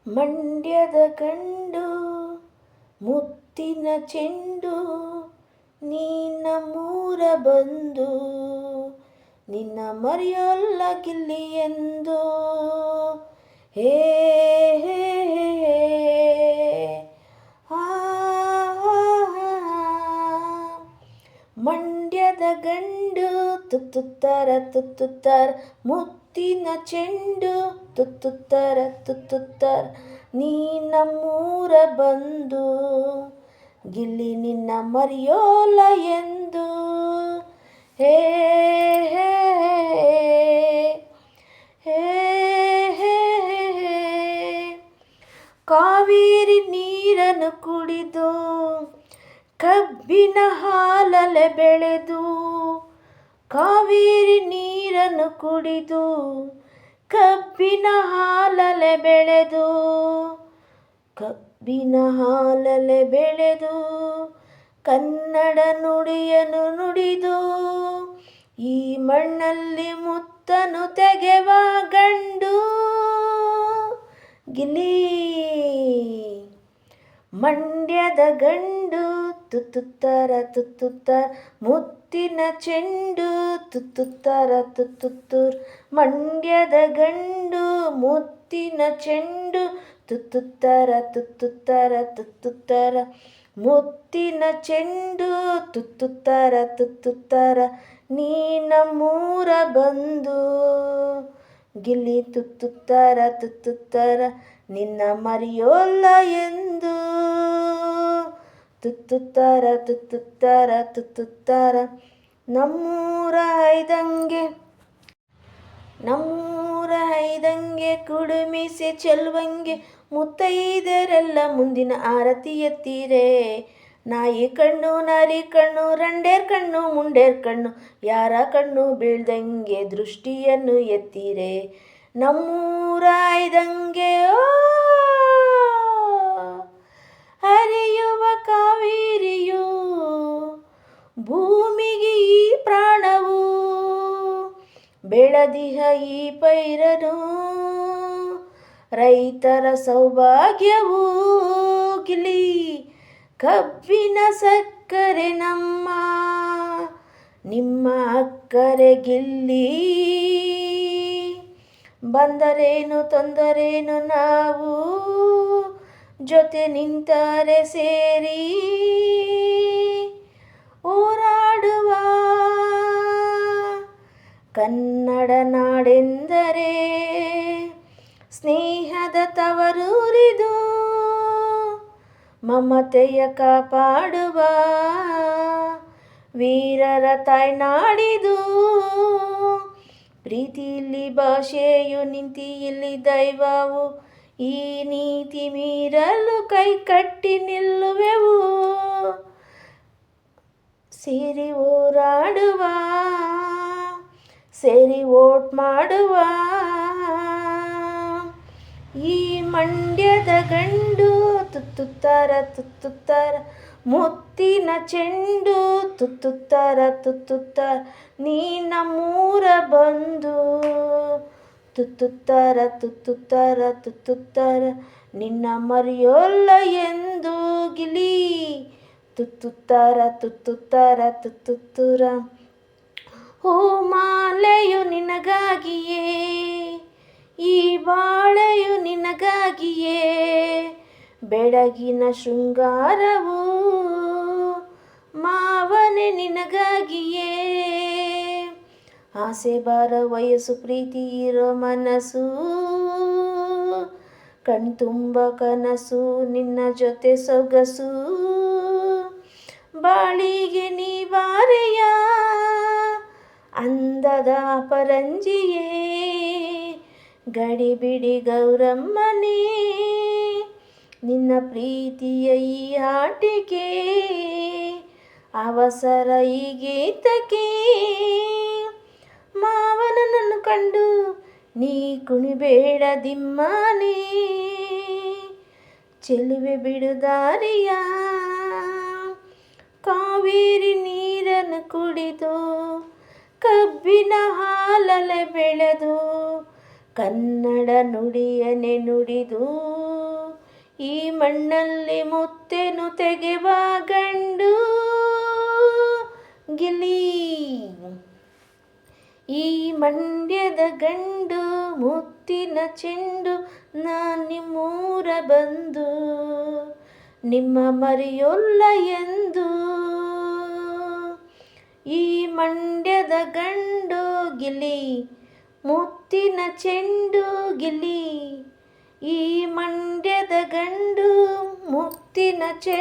ಮಂಡ್ಯದ ಗಂಡು ಮುತ್ತಿನ ಚೆಂಡು ನಿನ್ನ ಮೂರ ಬಂದು ನಿನ್ನ ಮರೆಯೊಲ್ಲ ಗಿಲ್ಲಿ ಎಂದು ಹೇ ಹೇ ಹೇ ಆ ಮಂಡ್ಯದ ಗಂಡು ತುತ್ತುತ್ತರ ಮುತ್ತಿನ ಚೆಂಡು ತುತ್ತುತ್ತರ ನೀ ನಮ್ಮೂರ ಬಂದು ಗಿಲ್ಲಿ ನಿನ್ನ ಮರೆಯೋಲ್ಲ ಎಂದು ಹೇ ಹೇ ಹೇ ಹೇ ಕಾವೇರಿ ನೀರನ್ನು ಕುಡಿದು ಕಬ್ಬಿನ ಹಾಲಲೆ ಬೆಳೆದು ಕಾವೇರಿ ನೀರನ್ನು ಕುಡಿದು ಕಬ್ಬಿನ ಹಾಲಲೆ ಬೆಳೆದು ಕಬ್ಬಿನ ಹಾಲಲೆ ಬೆಳೆದು ಕನ್ನಡ ನುಡಿಯನ್ನು ನುಡಿದು ಈ ಮಣ್ಣಲ್ಲಿ ಮುತ್ತನು ತೆಗೆವ ಗಂಡು ಗಿಲ್ಲಿ ಮಂಡ್ಯದ ಗಂಡು ತುತ್ತುತ್ತರ ಮುತ್ತಿನ ಚೆಂಡು ತುತ್ತುತ್ತರ ಮಂಡ್ಯದ ಗಂಡು ಮುತ್ತಿನ ಚೆಂಡು ತುತ್ತುತ್ತರ ಮುತ್ತಿನ ಚೆಂಡು ತುತ್ತುತ್ತರ ನೀ ನಮ್ಮೂರ ಬಂದು ಗಿಲ್ಲಿ ತುತ್ತುತ್ತರ ನಿನ್ನ ಮರೆಯೋಲ್ಲ ಎಂದು ತುತ್ತುತ್ತರ ನಮ್ಮೂರ ಐದಂಗೆ ಕುಡುಮಿಸಿ ಚೆಲ್ವಂಗೆ ಮುತ್ತೈದರೆಲ್ಲ ಮುಂದಿನ ಆರತಿ ಎತ್ತೀರೆ ನಾಯಿ ಕಣ್ಣು ನರಿ ಕಣ್ಣು ರಂಡೇರ್ ಕಣ್ಣು ಮುಂಡೇರ್ ಕಣ್ಣು ಯಾರ ಕಣ್ಣು ಬೀಳ್ದಂಗೆ ದೃಷ್ಟಿಯನ್ನು ಎತ್ತೀರೆ ನಮ್ಮೂರ ಐದಂಗೆ ಹರಿಯುವ ಕಾವೇರಿಯು ಭೂಮಿಗೆ ಈ ಪ್ರಾಣವು ಬೆಳದಿಹ ಈ ಪೈರನು ರೈತರ ಸೌಭಾಗ್ಯವು ಗಿಲ್ಲಿ ಕಬ್ಬಿನ ಸಕ್ಕರೆ ನಿಮ್ಮ ಅಕ್ಕರೆ ಗಿಲ್ಲಿ ಬಂದರೇನು ತೊಂದರೇನು ನಾವು ಜೊತೆ ನಿಂತರೆ ಸೇರಿ ಹೋರಾಡುವ ಕನ್ನಡ ನಾಡೆಂದರೆ ಸ್ನೇಹದ ತವರೂರಿದು ಮಮತೆಯ ಕಾಪಾಡುವ ವೀರರ ತಾಯ್ನಾಡಿದು ಪ್ರೀತಿಯಲ್ಲಿ ಭಾಷೆಯು ನಿಂತಿ ಇಲ್ಲಿ ದೈವವು ಈ ನೀತಿ ಮೀರಲು ಕೈ ಕಟ್ಟಿ ನಿಲ್ಲುವೆವು ಸೇರಿ ಹೋರಾಡುವ ಸೇರಿ ವೋಟ್ ಮಾಡುವ ಈ ಮಂಡ್ಯದ ಗಂಡು ತುತ್ತುತ್ತರ ಮುತ್ತಿನ ಚೆಂಡು ತುತ್ತುತ್ತರ ನೀ ನಮ್ಮೂರ ಬಂದು ತುತ್ತುತ್ತರ ನಿನ್ನ ಮರೆಯೋಲ್ಲ ಎಂದು ಗಿಲಿ ತುತ್ತುತ್ತರ ಹೂ ಮಾಲೆಯು ನಿನಗಾಗಿಯೇ ಈ ಬಾಳೆಯು ನಿನಗಾಗಿಯೇ ಬೆಳಗಿನ ಶೃಂಗಾರವು ಮಾವನೆ ನಿನಗಾಗಿಯೇ ಆಸೆ ಬಾರ ವಯಸ್ಸು ಪ್ರೀತಿ ಇರೋ ಮನಸ್ಸು ಕಣ್ತುಂಬ ಕನಸು ನಿನ್ನ ಜೊತೆ ಸೊಗಸು ಬಾಳಿಗೆ ನೀ ಬಾರೆಯ ಅಂದದ ಪರಂಜಿಯೇ ಗಡಿಬಿಡಿ ಗೌರಮ್ಮನೇ ನಿನ್ನ ಪ್ರೀತಿಯ ಈ ಆಟಿಕೆ ಅವಸರ ಈ ಗೀತಕ್ಕೆ ಮಾವನನ್ನು ಕಂಡು ನೀ ಕುಣಿಬೇಡ ದಿಮ್ಮನೆ ಚೆಲುವೆ ಬಿಡುದಾರಿಯ ಕಾವೇರಿ ನೀರನ್ನು ಕುಡಿದು ಕಬ್ಬಿನ ಹಾಲಲೆ ಬೆಳೆದು ಕನ್ನಡ ನುಡಿಯನೆ ನುಡಿದು ಈ ಮಣ್ಣಲ್ಲಿ ಮುತ್ತೆನು ತೆಗೆವ ಗಂಡು ಗಿಲಿ. ಈ ಮಂಡ್ಯದ ಗಂಡು ಮುತ್ತಿನ ಚೆಂಡು, ನಿಮ್ಮೂರ ಬಂದು ನಿಮ್ಮ ಮರೆಯೊಲ್ಲ ಎಂದು. ಈ ಮಂಡ್ಯದ ಗಂಡು ಗಿಲಿ, ಮುತ್ತಿನ ಚೆಂಡು ಗಿಲಿ. ಈ ಮಂಡ್ಯದ ಗಂಡು ಮುತ್ತಿನ ಚೆಂಡು.